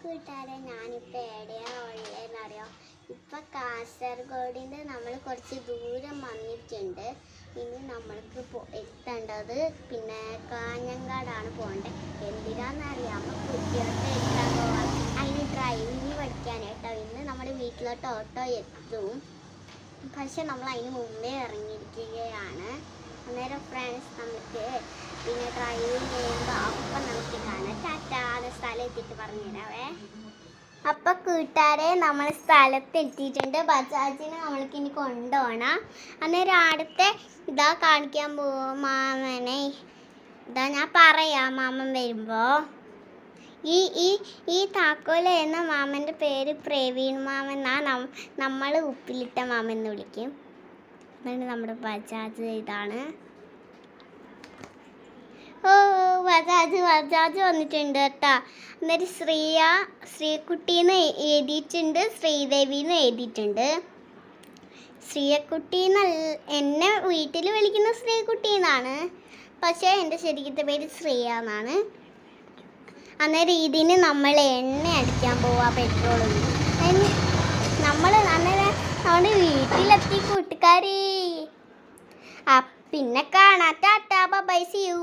കൂട്ടുകാരെ ഞാനിപ്പോൾ എവിടെയാ ഉള്ളതെന്നറിയാം. ഇപ്പം കാസർഗോഡിൻ്റെ നമ്മൾ കുറച്ച് ദൂരം വന്നിട്ടുണ്ട്. ഇനി നമ്മൾക്ക് എത്തേണ്ടത് പിന്നെ കാഞ്ഞങ്ങാടാണ് പോകേണ്ടത്. എന്തിനാണെന്നറിയാമോ? കുട്ടികൾക്ക് എടുക്കാൻ പോകാം. അതിന് ഡ്രൈവിങ് പഠിക്കാനായിട്ടോ. ഇന്ന് നമ്മുടെ വീട്ടിലോട്ട് ഓട്ടോ എത്തും. പക്ഷെ നമ്മൾ അതിന് മുമ്പേ ഇറങ്ങിയിരിക്കുകയാണ്. അന്നേരം ഫ്രണ്ട്സ് നമുക്ക് പിന്നെ ഡ്രൈവിങ് ചെയ്യുമ്പോൾ അപ്പം നമുക്ക് കാണാം. ടാറ്റാതെ സ്ഥലം എത്തിയിട്ട് പറഞ്ഞുതരാവേ. അപ്പം കൂട്ടുകാരെ നമ്മൾ സ്ഥലത്ത് എത്തിയിട്ടുണ്ട്. ബജാജിന് നമ്മൾക്ക് ഇനി കൊണ്ടുപോകണം. അന്നേരം അടുത്ത് ഇതാ കാണിക്കാൻ പോവും മാമനെ. ഇതാ ഞാൻ പറയാം മാമൻ വരുമ്പോൾ. ഈ താക്കോല് എന്ന മാമൻ്റെ പേര് പ്രവീൺ മാമൻ എന്നാണ്. നമ്മൾ ഉപ്പിലിട്ട മാമൻ എന്ന് വിളിക്കും. അതാണ് നമ്മുടെ ബജാജ്. ഇതാണ് ബജാജ് വന്നിട്ടുണ്ട് കേട്ടോ. എന്നിട്ട് ശ്രീകുട്ടീന്ന് എഴുതിയിട്ടുണ്ട്, ശ്രീദേവിന്ന് എഴുതിയിട്ടുണ്ട്. ശ്രീയക്കുട്ടീന്ന് എന്നെ വീട്ടിൽ വിളിക്കുന്ന ശ്രീകുട്ടീന്നാണ്, പക്ഷേ എൻ്റെ ശരിക്കത്തെ പേര് ശ്രീയ എന്നാണ്. അന്നേരം ഇതിന് നമ്മൾ എണ്ണ അടിക്കാൻ പോവാ, പെട്രോളും. നമ്മൾ അന്നേരം നമ്മുടെ വീട്ടിലെത്തി കൂട്ടുകാരി. പിന്നെ കാണാം. Tata bye, see U.